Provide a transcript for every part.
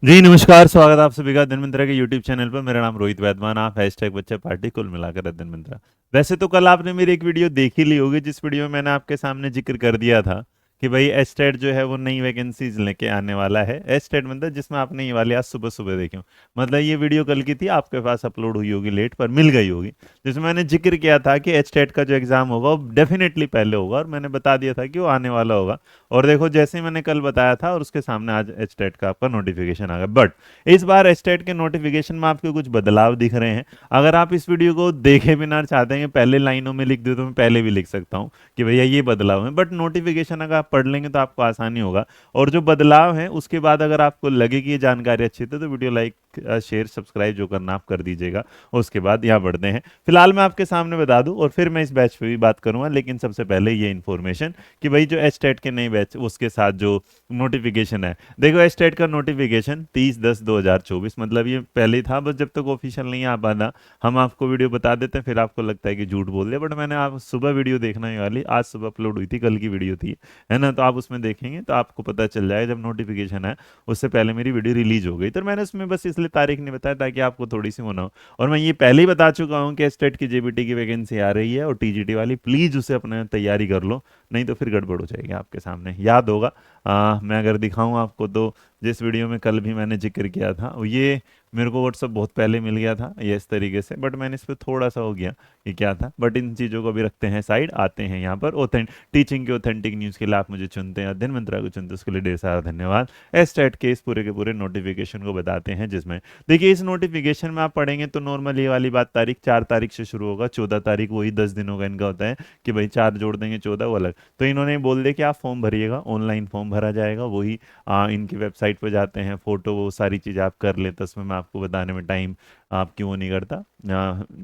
जी नमस्कार, स्वागत है आप सभी का धर्मेंद्र के यूट्यूब चैनल पर। मेरा नाम रोहित वैद्यमान, आप हैशटैग बच्चा पार्टी कुल मिलाकर धर्मेंद्र। वैसे तो कल आपने मेरी एक वीडियो देखी ली होगी, जिस वीडियो में मैंने आपके सामने जिक्र कर दिया था कि भाई एस्टेट जो है वो नई वैकेंसीज लेके आने वाला है। एस्टेट मतलब जिसमें आपने ये वाली आज सुबह सुबह देखी हो, मतलब ये वीडियो कल की थी, आपके पास अपलोड हुई होगी लेट पर मिल गई होगी। जिसमें मैंने जिक्र किया था कि एस्टेट का जो एग्ज़ाम होगा वो डेफिनेटली पहले होगा, और मैंने बता दिया था कि वो आने वाला होगा। और देखो, जैसे ही मैंने कल बताया था और उसके सामने आज एस्टेट का आपका नोटिफिकेशन आ गया। बट इस बार एस्टेट के नोटिफिकेशन में आपको कुछ बदलाव दिख रहे हैं। अगर आप इस वीडियो को देखे बिना चाहते हैं पहले लाइनों में लिख दो, तो मैं पहले भी लिख सकता हूँ कि भैया ये बदलाव है, बट नोटिफिकेशन अगर आप पढ़ लेंगे तो आपको आसानी होगा। और जो बदलाव है उसके बाद अगर आपको लगे कि ये जानकारी अच्छी थी तो वीडियो लाइक, शेयर, सब्सक्राइब जो करना आप कर दीजिएगा। उसके बाद यहाँ बढ़ते हैं। फिलहाल मैं आपके सामने बता दूं और फिर मैं इस बैच पे भी बात करूंगा, लेकिन सबसे पहले ये इन्फॉर्मेशन कि भाई जो एस्टेट के नए बैच उसके साथ जो नोटिफिकेशन है। देखो, एस्टेट का नोटिफिकेशन 30/10/2024, मतलब ये पहले ही था, बस जब तक ऑफिशियल नहीं आ पाता हम आपको वीडियो बता देते हैं, फिर आपको लगता है कि झूठ बोल दिया। बट मैंने आप सुबह वीडियो देखना ही वाली, आज सुबह अपलोड हुई थी, कल की वीडियो थी, है ना। तो आप उसमें देखेंगे तो आपको पता चल जाएगा जब नोटिफिकेशन है उससे पहले मेरी वीडियो रिलीज हो गई। तो मैंने उसमें बस इसलिए तारीख नहीं बताया ताकि आपको थोड़ी सी होना हो। और मैं ये पहले ही बता चुका हूँ कि एस्टेट की जेबीटी की वैकेंसी आ रही है और टीजीटी वाली, प्लीज़ उसे अपने तैयारी कर लो, नहीं तो फिर गड़बड़ हो जाएगी। आपके सामने याद होगा, मैं अगर दिखाऊं आपको तो जिस वीडियो में कल भी मैंने जिक्र किया था, ये मेरे को व्हाट्सअप बहुत पहले मिल गया था ये इस तरीके से, बट मैंने इस पर थोड़ा सा हो गया कि क्या था। बट इन चीज़ों को भी रखते हैं साइड, आते हैं यहाँ पर टीचिंग के ऑथेंटिक न्यूज़ के लिए आप मुझे चुनते हैं, अध्ययन मंत्रा को चुनते हैं, उसके लिए ढेर सारा धन्यवाद। एस्टेट के इस पूरे के पूरे नोटिफिकेशन को बताते हैं, जिसमें देखिए इस नोटिफिकेशन में आप पढ़ेंगे तो नॉर्मल ये वाली बात, तारीख 4 तारीख से शुरू होगा, 14 तारीख, वही 10 दिनों का इनका होता है कि भाई 4 जोड़ देंगे 14, वो अलग। तो इन्होंने बोल दिया कि आप फॉर्म भरिएगा, ऑनलाइन फॉर्म भरा जाएगा, वही इनकी वेबसाइट पर जाते हैं, फोटो वो सारी चीज़ आप कर लेते, उसमें मैं आपको बताने में टाइम आप क्यों नहीं करता,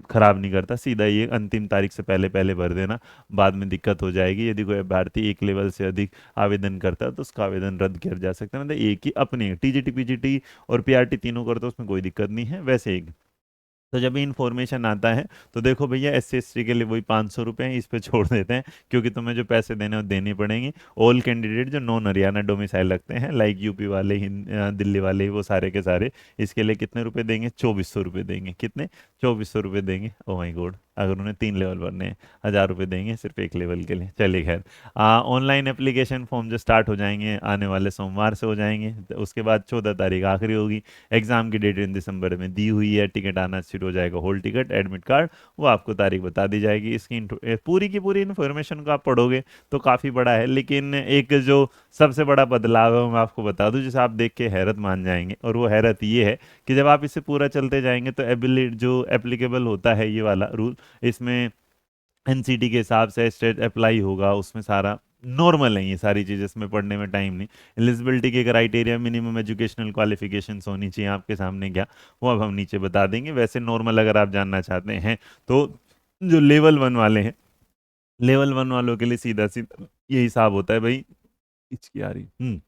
खराब नहीं करता। सीधा ये अंतिम तारीख से पहले पहले भर देना, बाद में दिक्कत हो जाएगी। यदि कोई अभ्यर्थी एक लेवल से अधिक आवेदन करता है तो उसका आवेदन रद्द किया जा सकता है। मतलब एक ही अपनी टीजीटी पीजीटी और पीआरटी तीनों करते उसमें कोई दिक्कत नहीं है। वैसे एक तो जब इन्फॉर्मेशन आता है तो देखो भैया, एस सी के लिए वही 500 रुपये हैं, इस पे छोड़ देते हैं क्योंकि तुम्हें जो पैसे देने वो देने पड़ेंगे। ऑल कैंडिडेट जो नॉन हरियाणा डोमिसाइल रखते हैं, लाइक यूपी वाले, दिल्ली वाले, वो सारे के सारे इसके लिए कितने रुपए देंगे? 2400 रुपये देंगे। कितने? 2400 रुपये देंगे। ओ माई गॉड, अगर उन्हें 3 लेवल भरने हैं, 1000 रुपये देंगे सिर्फ एक लेवल के लिए। चलिए खैर, ऑनलाइन एप्लीकेशन फॉर्म जो स्टार्ट हो जाएंगे आने वाले सोमवार से हो जाएंगे, तो उसके बाद 14 तारीख आखिरी होगी। एग्जाम की डेट इन दिसंबर में दी हुई है, टिकट आना शुरू हो जाएगा, हॉल टिकट, एडमिट कार्ड, वो आपको तारीख बता दी जाएगी। इसकी पूरी की पूरी इन्फॉर्मेशन को आप पढ़ोगे तो काफ़ी बड़ा है, लेकिन एक जो सबसे बड़ा बदलाव है वो मैं आपको बता दूं, जिसे आप देख के हैरत मान जाएंगे। और वो हैरत ये है कि जब आप इसे पूरा चलते जाएंगे तो एबिलिट जो एप्लीकेबल होता है ये वाला रूल, इसमें एनसीटी के हिसाब से स्टेट अप्लाई होगा, उसमें सारा नॉर्मल है, ये सारी चीज़, इसमें पढ़ने में टाइम नहीं। एलिजिबिलिटी के क्राइटेरिया, मिनिमम एजुकेशनल क्वालिफिकेशंस होनी चाहिए आपके सामने, क्या वो अब हम नीचे बता देंगे। वैसे नॉर्मल अगर आप जानना चाहते हैं तो जो लेवल 1 वाले हैं, लेवल 1 वालों के लिए सीधा सीधा ये हिसाब होता है भाई, इसकी आ रही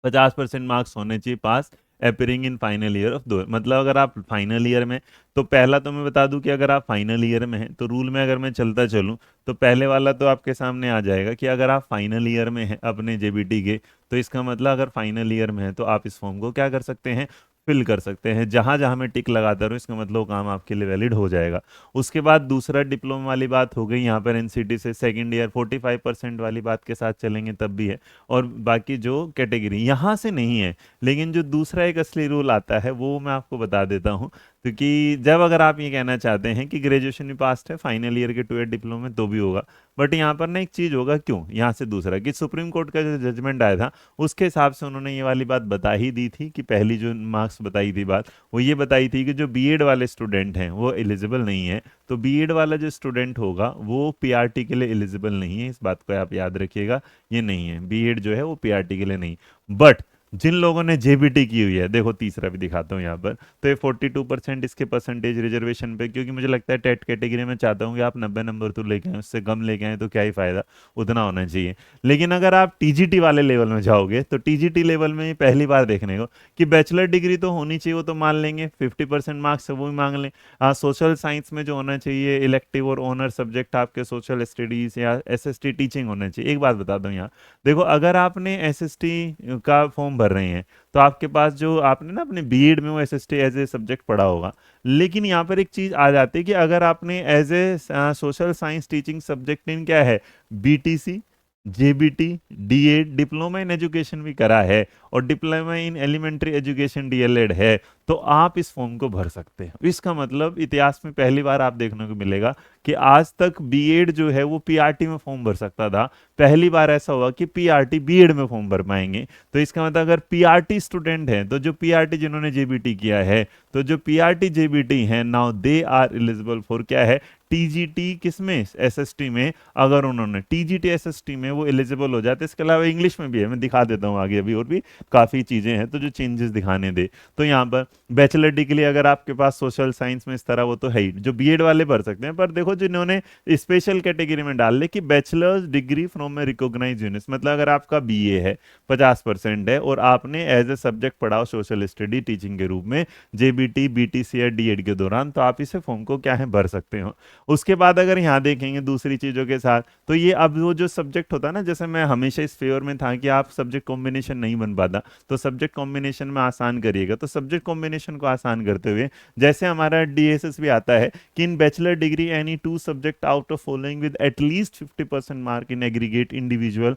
50% मार्क्स होने चाहिए पास, appearing in final year of दो, मतलब अगर आप फाइनल ईयर में, तो पहला तो मैं बता दूं कि अगर आप फाइनल ईयर में हैं तो रूल में अगर मैं चलता चलूं तो पहले वाला तो आपके सामने आ जाएगा कि अगर आप फाइनल ईयर में हैं अपने जेबीटी के, तो इसका मतलब अगर फाइनल ईयर में है तो आप इस फॉर्म को क्या कर सकते हैं? फिल कर सकते हैं। जहां जहां मैं टिक लगाता रहूं इसका मतलब वो काम आपके लिए वैलिड हो जाएगा। उसके बाद दूसरा डिप्लोमा वाली बात हो गई, यहाँ पर एनसीटी से सेकंड ईयर 45% वाली बात के साथ चलेंगे तब भी है। और बाकी जो कैटेगरी यहाँ से नहीं है, लेकिन जो दूसरा एक असली रूल आता है वो मैं आपको बता देता हूँ। क्योंकि जब अगर आप ये कहना चाहते हैं कि ग्रेजुएशन में पास है, फाइनल ईयर के 2 ईयर डिप्लोमा में तो भी होगा, बट यहाँ पर ना एक चीज़ होगा, क्यों यहाँ से दूसरा, कि सुप्रीम कोर्ट का जो जजमेंट आया था उसके हिसाब से उन्होंने ये वाली बात बता ही दी थी कि पहली जो मार्क्स बताई थी बात, वो ये बताई थी कि जो बीएड वाले स्टूडेंट हैं वो एलिजिबल नहीं है। तो बीएड वाला जो स्टूडेंट होगा वो पीआरटी के लिए एलिजिबल नहीं है, इस बात को आप याद रखिएगा। ये नहीं है, बीएड जो है वो पीआरटी के लिए नहीं। बट जिन लोगों ने जेबीटी की हुई है, देखो तीसरा भी दिखाता हूँ यहाँ पर, तो ये 42% इसके परसेंटेज रिजर्वेशन पे, क्योंकि मुझे लगता है टेट कैटेगरी में चाहता हूँ कि आप 90 नंबर तो लेके आए, उससे कम लेके आए तो क्या ही फायदा, उतना होना चाहिए। लेकिन अगर आप टीजीटी वाले लेवल में जाओगे तो टीजीटी लेवल में पहली बार देखने को कि बैचलर डिग्री तो होनी चाहिए, वो तो मान लेंगे, 50% मार्क्स है वो भी मांग लें। सोशल साइंस में जो होना चाहिए इलेक्टिव और ऑनर सब्जेक्ट आपके सोशल स्टडीज या एसएसटी टीचिंग होना चाहिए। एक बात बता दूं यहाँ, देखो अगर आपने एसएसटी का फॉर्म भर रहे हैं तो आपके पास जो आपने ना अपने बीएड में वो एसएसटी एज ए सब्जेक्ट पढ़ा होगा। लेकिन यहाँ पर एक चीज आ जाती है कि अगर आपने as a social science teaching subject in क्या है, BTC, JBT, DEd, diploma in education भी करा है और diploma in elementary education DElEd है, तो आप इस फॉर्म को भर सकते हैं। इसका मतलब इतिहास में पहली बार आप देखने को मिलेगा कि आज तक बीएड जो है वो पीआरटी में फॉर्म भर सकता था, पहली बार ऐसा हुआ कि पीआरटी बीएड में फॉर्म भर पाएंगे। तो इसका मतलब अगर पीआरटी स्टूडेंट हैं तो जो पीआरटी जिन्होंने जेबीटी किया है, तो जो पीआरटी जेबीटी हैं now they are eligible for क्या है, टीजीटी, किसमें, एसएसटी में। अगर उन्होंने टीजीटी एसएसटी में वो एलिजिबल हो जाते, इसके अलावा इंग्लिश में भी है, मैं दिखा देता हूँ आगे, अभी और भी काफ़ी चीज़ें हैं तो जो चेंजेस दिखाने दे। तो यहाँ पर बैचलर डिग्री अगर आपके पास सोशल साइंस में इस तरह, वो तो है ही, जो बीएड वाले भर सकते हैं। पर देखो जिन्होंने स्पेशल कैटेगरी में डाल ले कि bachelors degree from a recognised university, मतलब अगर आपका बीए है 50% है और आपने एज ए सब्जेक्ट पढ़ा हो सोशल स्टडी टीचिंग के रूप में जेबीटी, बीटीसी या डीएड के दौरान, तो आप इसे फॉर्म को क्या है भर सकते हो। उसके बाद अगर यहाँ देखेंगे दूसरी चीज़ों के साथ, तो ये अब वो जो सब्जेक्ट होता है ना, जैसे मैं हमेशा इस फेवर में था कि आप सब्जेक्ट कॉम्बिनेशन नहीं बन पाता, तो सब्जेक्ट कॉम्बिनेशन में आसान करिएगा। तो सब्जेक्ट कॉम्बिनेशन को आसान करते हुए जैसे हमारा डीएसएस भी आता है कि इन bachelor degree any two subject out of following with at least 50% mark in aggregate individual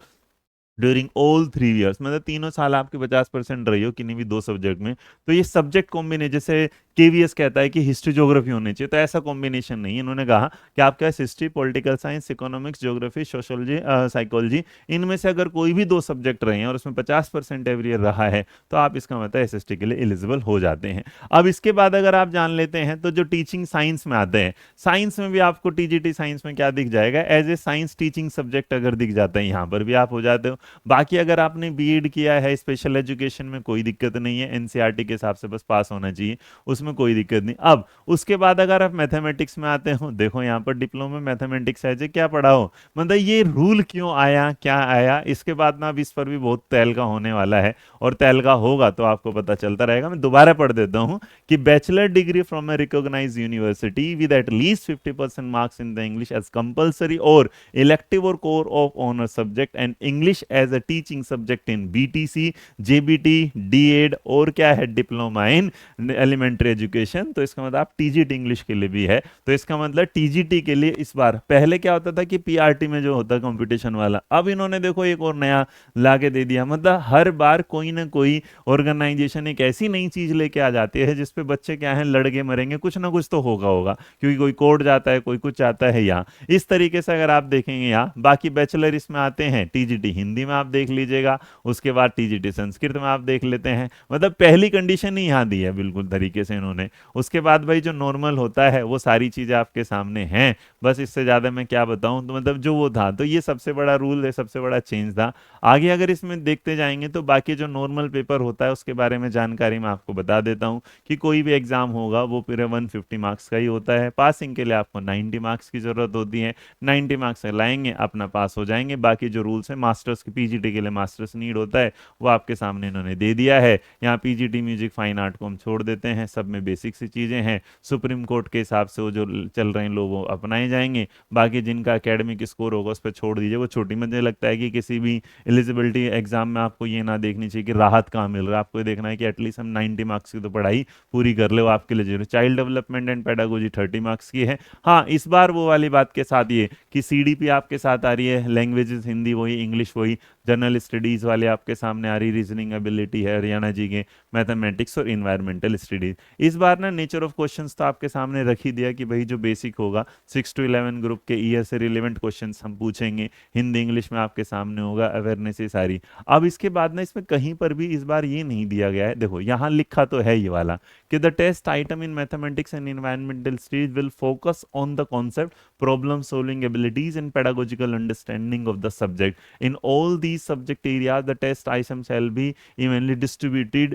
during all 3 years, मतलब तीनों साल आपके 50% रही हो किन्हीं भी दो सब्जेक्ट में, तो ये सब्जेक्ट कॉम्बिनेशन, जैसे केवीएस कहता है कि हिस्ट्री ज्योग्राफी होनी चाहिए, तो ऐसा कॉम्बिनेशन नहीं। इन्होंने कहा कि आपके पास history, political science, economics, geography, sociology, psychology, इनमें से अगर कोई भी दो सब्जेक्ट रहे हैं और उसमें 50% एवरी ईयर रहा है, तो आप इसका मतलब एसएसटी के लिए एलिजिबल हो जाते हैं। अब इसके बाद अगर आप जान लेते हैं तो जो टीचिंग साइंस में आते हैं, साइंस में भी आपको टीजीटी साइंस में क्या दिख जाएगा, as a science teaching subject अगर दिख जाता है, यहाँ पर भी आप हो जाते हो। बाकी अगर आपने बीएड किया है स्पेशल एजुकेशन में, कोई दिक्कत नहीं है, एनसीईआरटी के हिसाब से बस पास होना चाहिए, उसमें कोई दिक्कत नहीं। अब उसके बाद अगर आप मैथमेटिक्स में आते हो, देखो यहाँ पर डिप्लोमा मैथमेटिक्स है जो क्या पढ़ा हो, मतलब ये रूल क्यों आया, क्या आया, इसके बाद ना अब इस पर भी बहुत तहलका होने वाला है, और तहलका होगा तो आपको पता चलता रहेगा। मैं दोबारा पढ़ देता हूँ कि bachelor degree from a recognised university with at least 50% marks in the English as compulsory और इलेक्टिव और core of honour subject and English as a teaching subject in BTC, JBT, DEd और क्या है, डिप्लोमा इन एलिमेंट्री एजुकेशन। तो इसका मतलब आप TGT English के लिए भी है, तो इसका मतलब टीजीटी के लिए इस बार, पहले क्या होता था कि पीआरटी में जो होता कंपटीशन वाला, अब इन्होंने देखो एक और नया लाके दे दिया। मतलब हर बार कोई ना कोई ऑर्गेनाइजेशन एक ऐसी नई चीज लेके आ जाती है जिसपे बच्चे क्या है लड़के मरेंगे, कुछ ना कुछ तो होगा, क्योंकि कोई कोड जाता है, कोई कुछ आता है यहाँ। इस तरीके से अगर आप देखेंगे यहाँ, बाकी बैचलर इसमें आते हैं, टीजीटी हिंदी में आप देख लीजिएगा, उसके बाद टीजीटी संस्कृत में आप देख लेते हैं, मतलब पहली कंडीशन ही यहाँ दी है बिल्कुल तरीके से इन्होंने। उसके बाद भाई जो नॉर्मल होता है वो सारी चीजें आपके सामने हैं, बस इससे ज्यादा मैं क्या बताऊं। तो मतलब जो वो था, तो ये सबसे बड़ा रूल है, सबसे बड़ा चेंज था। आगे अगर इसमें देखते जाएंगे तो बाकी जो नॉर्मल पेपर होता है उसके बारे में जानकारी मैं आपको बता देता हूँ कि कोई भी एग्जाम होगा वो पूरे 150 मार्क्स का ही होता है। पासिंग के लिए आपको 90 मार्क्स की जरूरत होती है, 90 मार्क्स लाएंगे अपना पास हो जाएंगे। बाकी जो रूल्स है, मास्टर्स की पीजीटी के लिए मास्टर्स नीड होता है, वो आपके सामने इन्होंने दे दिया है। यहाँ पीजीटी म्यूजिक फाइन आर्ट को हम छोड़ देते हैं, सब में बेसिक सी चीज़ें हैं, सुप्रीम कोर्ट के हिसाब से वो जो चल रहे हैं लोग वो अपनाए जाएंगे। बाकी जिनका एकेडमिक स्कोर होगा उस पर छोड़ दीजिए, वो छोटी। मुझे लगता है कि किसी भी एलिजिबिलिटी एग्जाम में आपको ये ना देखनी चाहिए कि राहत कहाँ मिल रहा है, आपको ये देखना है कि एटलीस्ट हम 90 मार्क्स की तो पढ़ाई पूरी कर ले, वो आपके लिए जरूरी। Child development and pedagogy 30 marks की है। हाँ, इस बार वो वाली बात के साथ ये कि सीडीपी आपके साथ आ रही है, लैंग्वेजेस हिंदी वही, इंग्लिश वही, जनरल स्टडीज वाले आपके सामने आ रही, रीजनिंग एबिलिटी है हरियाणा जी के, मैथमेटिक्स और इन्वायरमेंटल स्टडीज। इस बार ना नेचर ऑफ क्वेश्चंस तो आपके सामने रख ही दिया कि भाई जो बेसिक होगा 6 to 11 ग्रुप के ईयर से रिलेवेंट क्वेश्चंस हम पूछेंगे, हिंदी इंग्लिश में आपके सामने होगा, अवेयरनेस ये सारी। अब इसके बाद ना इसमें कहीं पर भी इस बार ये नहीं दिया गया है, देखो यहाँ लिखा तो है ये वाला कि the test item in mathematics and environmental studies will focus on the concept, problem solving abilities and pedagogical understanding of the subject. In all these subject areas, the test items shall be evenly distributed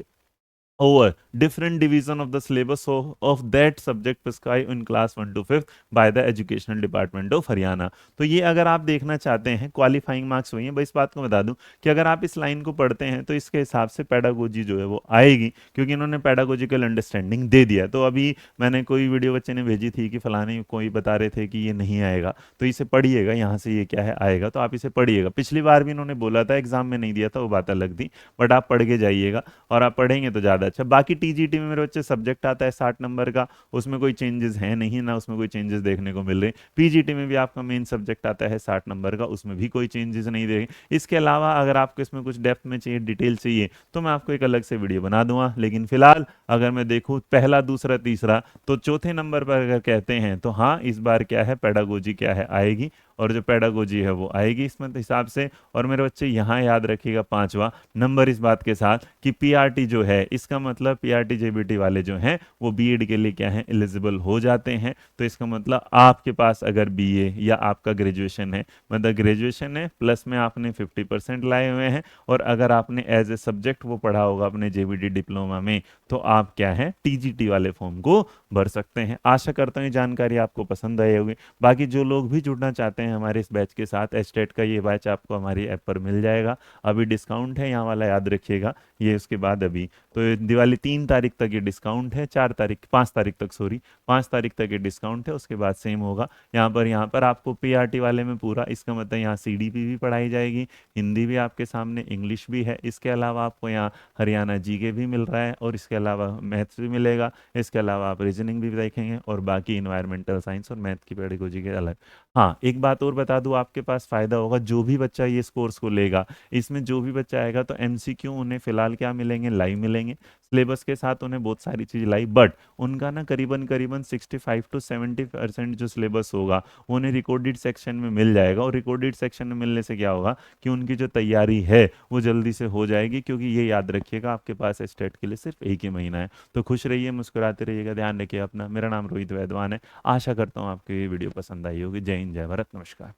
over different division of the syllabus of that subject prescribed in class 1 to 5th by the educational department of Haryana. तो ये अगर आप देखना चाहते हैं qualifying marks वही है। बस इस बात को बता दूं कि अगर आप इस लाइन को पढ़ते हैं तो इसके हिसाब से पेडागोजी जो है वो आएगी, क्योंकि इन्होंने पेडागोजिकल अंडरस्टैंडिंग दे दिया। तो अभी मैंने कोई वीडियो बच्चे ने भेजी थी कि फलाने कोई बता रहे थे कि ये नहीं आएगा, तो इसे पढ़िएगा, यहाँ से ये क्या है आएगा, तो आप इसे पढ़िएगा। पिछली बार भी इन्होंने बोला था, एग्जाम में नहीं दिया था, वो बात अलग थी, बट आप पढ़ के जाइएगा और आप पढ़ेंगे तो ज़्यादा अच्छा। बाकी टीजीटी में मेरे बच्चे सब्जेक्ट आता है 60 नंबर का, उसमें कोई चेंजेस है नहीं, ना उसमें कोई चेंजेस देखने को मिल रहे। पीजीटी में भी आपका मेन सब्जेक्ट आता है 60 नंबर का, उसमें भी कोई चेंजेस नहीं देंगे। इसके अलावा अगर आपको इसमें कुछ डेप्थ में चाहिए, डिटेल चाहिए, तो मैं आपको एक अलग से वीडियो बना दूंगा। लेकिन फिलहाल अगर मैं देखूँ पहला दूसरा तीसरा, तो चौथे नंबर पर अगर कहते हैं तो हाँ, इस बार क्या है पेडागोजी क्या है आएगी, और जो पेडागोजी है वो आएगी इसमें हिसाब से। और मेरे बच्चे यहाँ याद रखिएगा पांचवा नंबर इस बात के साथ कि पीआरटी जो है, इसका मतलब पीआरटी जेबीटी वाले जो हैं वो बीएड के लिए क्या है एलिजिबल हो जाते हैं। तो इसका मतलब आपके पास अगर बीए या आपका ग्रेजुएशन है, मतलब ग्रेजुएशन है प्लस में आपने 50% लाए हुए हैं, और अगर आपने एज ए सब्जेक्ट वो पढ़ा होगा अपने जेबीटी डिप्लोमा में, तो आप क्या है टीजीटी वाले फॉर्म को भर सकते हैं। आशा करता हूँ ये जानकारी आपको पसंद आई होगी। बाकी जो लोग भी जुड़ना चाहते हैं हमारे इस बैच के साथ, एस्टेट का ये बैच आपको हमारी ऐप पर मिल जाएगा। अभी डिस्काउंट है यहाँ वाला, याद रखिएगा, ये उसके बाद अभी तो ये दिवाली 3 तारीख तक ये डिस्काउंट है, 4 तारीख 5 तारीख तक, सॉरी 5 तारीख तक ये डिस्काउंट है, उसके बाद सेम होगा। यहाँ पर आपको पीआरटी वाले में पूरा, इसका मतलब यहाँ सीडीपी भी पढ़ाई जाएगी, हिंदी भी आपके सामने, इंग्लिश भी है, इसके अलावा आपको यहाँ हरियाणा जीके भी मिल रहा है, और इसके अलावा मैथ्स भी मिलेगा, इसके अलावा आप रीजनिंग भी देखेंगे, और बाकी इन्वायरमेंटल साइंस और मैथ की पेडागोजी के अलग। हाँ, एक बात और बता दूं, आपके पास फायदा होगा जो भी बच्चा ये इस कोर्स को लेगा, इसमें जो भी बच्चा आएगा तो एमसीक्यू उन्हें फिलहाल क्या मिलेंगे, लाइव मिलेंगे, सिलेबस के साथ उन्हें बहुत सारी चीज़ लाइव, बट उनका ना करीबन करीबन 65 to 70% जो सिलेबस होगा वो उन्हें रिकॉर्डेड सेक्शन में मिल जाएगा। और रिकॉर्डेड सेक्शन में मिलने से क्या होगा कि उनकी जो तैयारी है वो जल्दी से हो जाएगी, क्योंकि ये याद रखिएगा आपके पास स्टेट के लिए सिर्फ एक ही महीना है। तो खुश रहिए, मुस्कुराते रहिएगा, ध्यान रखिए अपना। मेरा नाम रोहित वैद्वान है। आशा करता हूँ आपको ये वीडियो पसंद आई होगी। जय हिंद, जय भारत, नमस्कार।